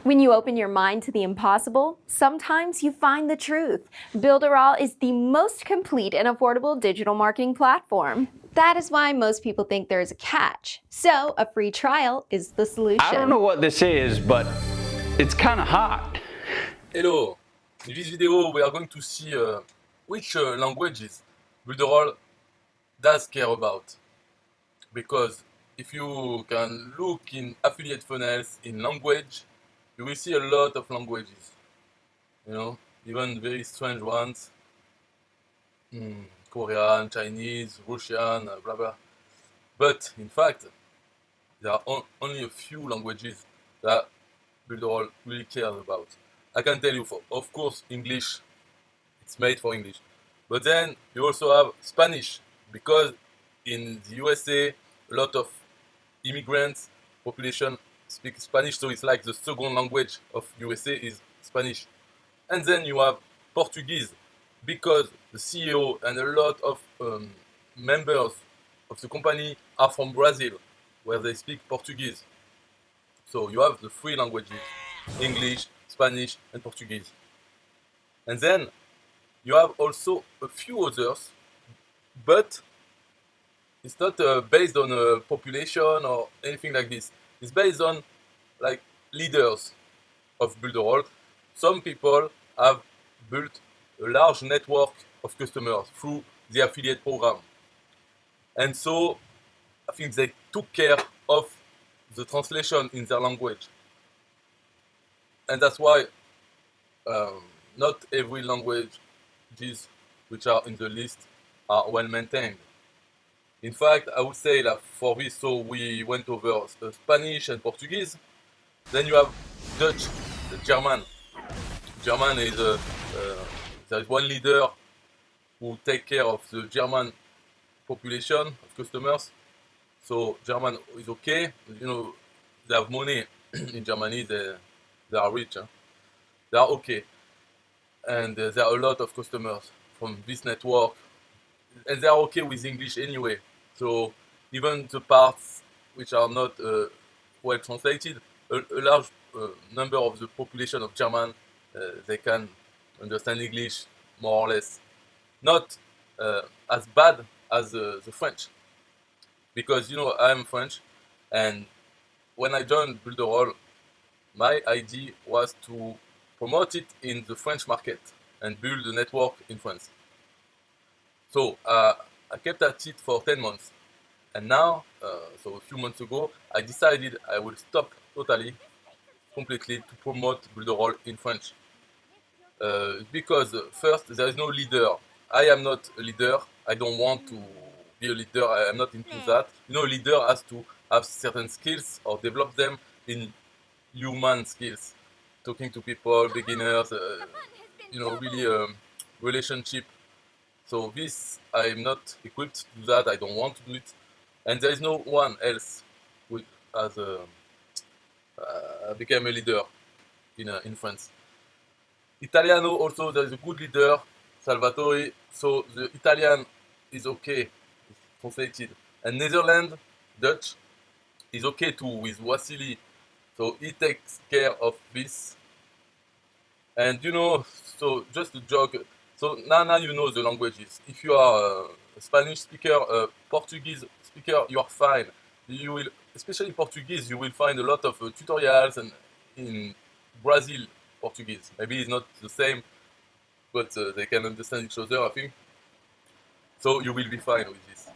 When you open your mind to the impossible, sometimes you find the truth. Builderall is the most complete and affordable digital marketing platform. That is why most people think there is a catch. So, a free trial is the solution. I don't know what this is, but it's kind of hot. Hello! In this video we are going to see which languages Builderall does care about. Because if you can look in affiliate funnels in language, you will see a lot of languages. You know, even very strange ones. Korean, Chinese, Russian, blah blah. But in fact, there are only a few languages that Builderall really cares about. I can tell you, of course, English. It's made for English. But then you also have Spanish, because in the USA, a lot of immigrants, population speak Spanish, so it's like the second language of USA is Spanish. And then you have Portuguese, because the CEO and a lot of members of the company are from Brazil, where they speak Portuguese. So you have the three languages, English, Spanish, and Portuguese. And then you have also a few others, but it's not based on a population or anything like this. It's based on like leaders of Builderall. Some people have built a large network of customers through the affiliate program. And so I think they took care of the translation in their language. And that's why not every language which are in the list are well maintained. In fact, I would say that for this, so we went over Spanish and Portuguese. Then you have Dutch, the German. German is there is one leader who take care of the German population of customers. So German is okay. You know, they have money in Germany. They are rich. Huh? They are okay, and there are a lot of customers from this network, and they are okay with English anyway. So even the parts which are not well translated, a large number of the population of German, they can understand English more or less. Not as bad as the French, because you know I'm French, and when I joined Builderall, my idea was to promote it in the French market and build a network in France. So I kept at it for 10 months. And now, so a few months ago, I decided I will stop totally, completely to promote Builderall in French. Because first, there is no leader. I am not a leader. I don't want to be a leader. I am not into that. You know, a leader has to have certain skills or develop them in human skills. Talking to people, beginners, you know, really relationship. So this, I am not equipped to do that. I don't want to do it. And there is no one else who has became a leader in France. Italiano also, there is a good leader, Salvatore. So the Italian is okay, it's translated. And Netherlands, Dutch, is okay too with Wassily. So he takes care of this. And you know, so just a joke. So now you know the languages. If you are a Spanish speaker, Portuguese speaker, you are fine. You will, especially Portuguese, you will find a lot of tutorials and in Brazil Portuguese. Maybe it's not the same, but they can understand each other, I think. So you will be fine with this.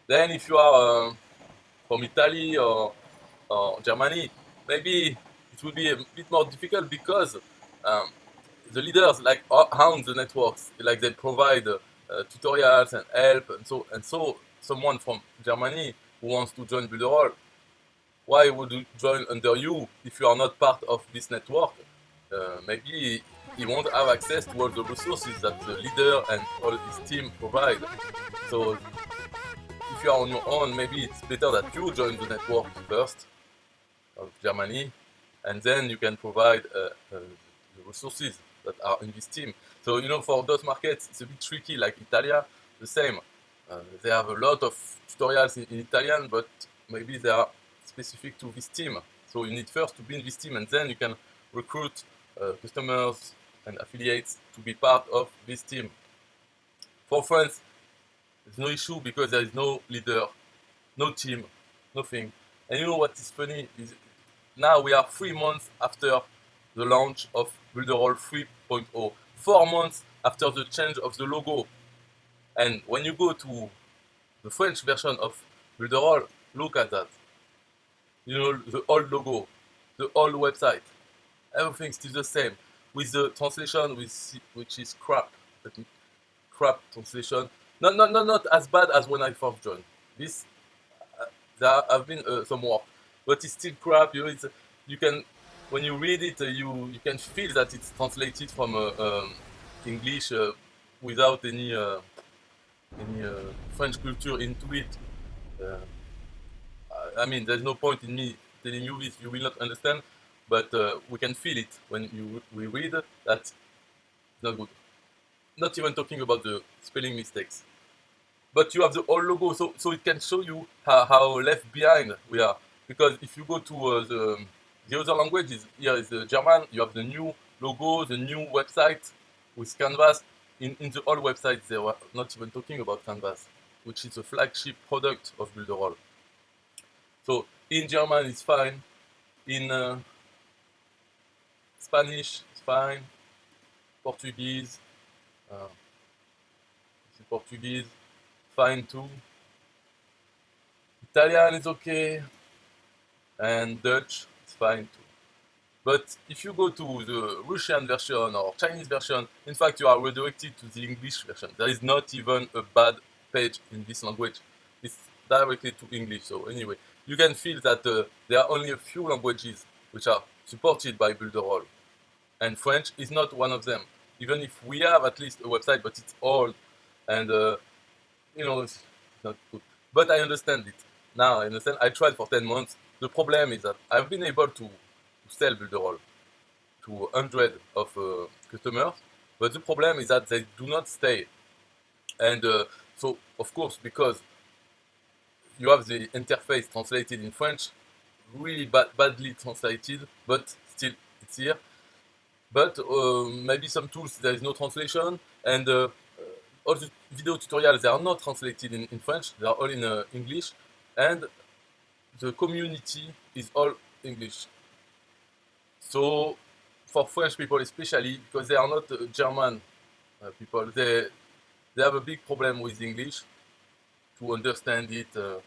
Then if you are from Italy or Germany, maybe it will be a bit more difficult because the leaders like own the networks, like they provide tutorials and help, and so someone from Germany who wants to join Builderall, why would you join under you if you are not part of this network? Maybe he won't have access to all the resources that the leader and all his team provide. So if you are on your own, maybe it's better that you join the network first of Germany, and then you can provide the resources that are in this team. So you know, for those markets, it's a bit tricky. Like Italia, the same. They have a lot of tutorials in Italian, but maybe they are specific to this team. So you need first to be in this team, and then you can recruit customers and affiliates to be part of this team. For France, there's no issue because there is no leader, no team, nothing. And you know what is funny is now we are 3 months after the launch of Builderall 3.0, 4 months after the change of the logo. And when you go to the French version of Builderall, look at that. You know, the old logo, the old website, everything's still the same. With the translation, which is crap. Crap translation. Not as bad as when I first joined. This there have been some work, but it's still crap. You know, you can when you read it, you can feel that it's translated from English without any French culture into it. I mean, there's no point in me telling you this; you will not understand. But we can feel it when we read that it's not good. Not even talking about the spelling mistakes. But you have the old logo, so it can show you how left behind we are. Because if you go to the other languages, here is the German, you have the new logo, the new website with Canvas. In the old website, they were not even talking about Canvas, which is a flagship product of Builderall. So in German, it's fine. In Spanish, it's fine. Portuguese, Portuguese, fine too. Italian is okay, and Dutch is fine too. But if you go to the Russian version or Chinese version, in fact, you are redirected to the English version. There is not even a bad page in this language. It's directly to English. So anyway, you can feel that there are only a few languages which are supported by Builderall, and French is not one of them. Even if we have at least a website, but it's old, and it's not good. But I understand it. Now I understand. I tried for 10 months. The problem is that I've been able to sell Builderall to hundreds of customers, but the problem is that they do not stay. And so, of course, because you have the interface translated in French, really badly translated, but still it's here. But maybe some tools there is no translation, and all the video tutorials, they are not translated in French, they are all in English, and the community is all English. So for French people especially, because they are not German people, they have a big problem with English, to understand it, to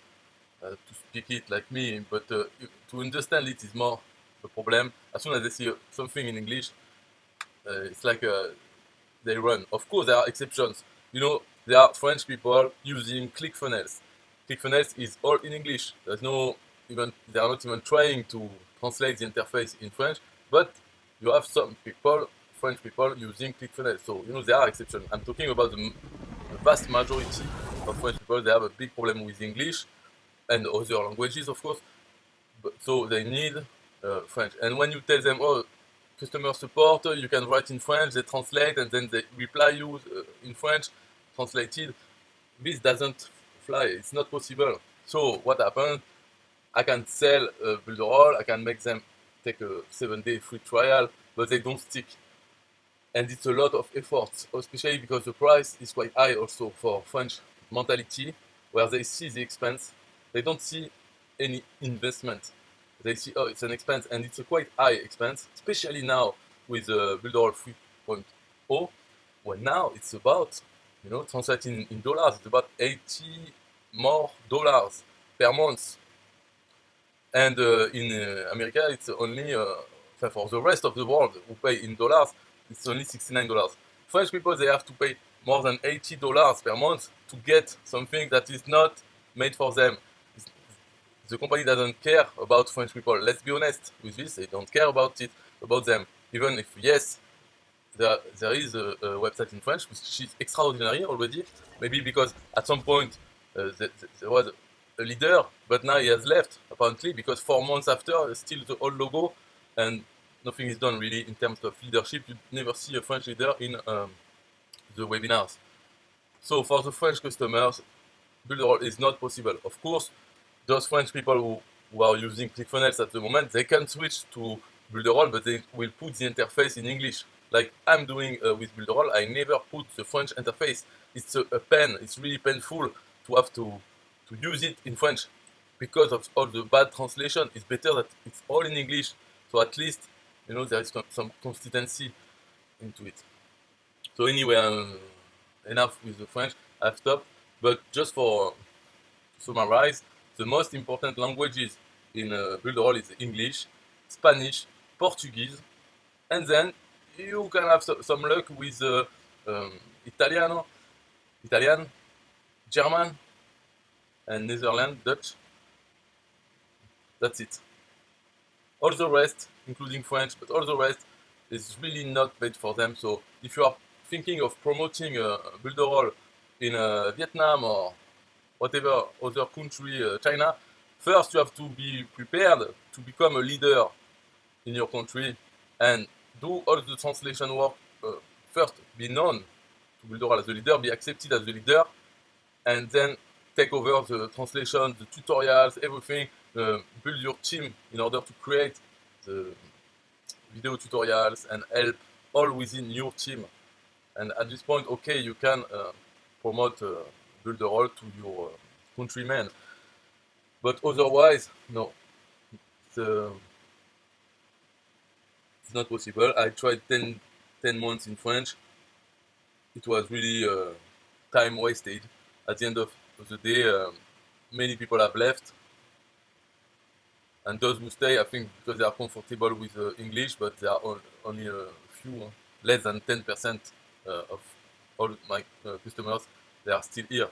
speak it like me, but to understand it is more a problem. As soon as they see something in English, it's like they run. Of course, there are exceptions. There are French people using ClickFunnels. ClickFunnels is all in English. They are not even trying to translate the interface in French. But you have some people, French people, using ClickFunnels. So there are exceptions. I'm talking about the vast majority of French people. They have a big problem with English and other languages, of course. So they need French. And when you tell them, oh, customer support, you can write in French, they translate, and then they reply you in French, translated. This doesn't fly, it's not possible. So what happens? I can sell Builderall, I can make them take a 7-day free trial, but they don't stick. And it's a lot of effort, especially because the price is quite high also for French mentality, where they see the expense, they don't see any investment. They see, oh, it's an expense, and it's a quite high expense, especially now with Builderall 3.0, when now it's about, translating in dollars, it's about $80 more per month. And in America, it's only, for the rest of the world who pay in dollars, it's only $69. French people, they have to pay more than $80 per month to get something that is not made for them. The company doesn't care about French people. Let's be honest with this. They don't care about them. Even if, yes, there is a website in French, which is extraordinary already. Maybe because at some point there was a leader, but now he has left, apparently, because 4 months after, still the old logo, and nothing is done really in terms of leadership. You never see a French leader in the webinars. So for the French customers, Builderall is not possible. Of course, those French people who are using ClickFunnels at the moment, they can switch to Builderall, but they will put the interface in English. Like I'm doing with Builderall, I never put the French interface. It's a pain. It's really painful to have to use it in French because of all the bad translation. It's better that it's all in English, so at least there is some consistency into it. So anyway, enough with the French. I've stopped. But just for summarize, the most important languages in Builderall is English, Spanish, Portuguese, and then you can have some luck with Italian, German, and Netherlands, Dutch. That's it. All the rest, including French, but all the rest is really not made for them. So if you are thinking of promoting Builderall in Vietnam or whatever other country, China, first you have to be prepared to become a leader in your country and do all the translation work. First, be known to Builderall as a leader, be accepted as a leader, and then take over the translation, the tutorials, everything. Build your team in order to create the video tutorials and help all within your team. And at this point, okay, you can promote Builderall to your countrymen. But otherwise, no. It's not possible. I tried 10 months in French. It was really time wasted. At the end of the day, many people have left. And those who stay, I think, because they are comfortable with English, but there are only a few, less than 10% of all my customers, they are still here.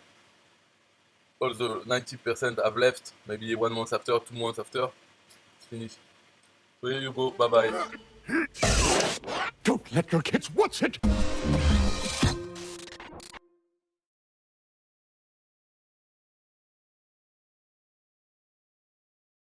All the 90% have left, maybe 1 month after, 2 months after, it's finished. So here you go, bye-bye. Don't let your kids watch it!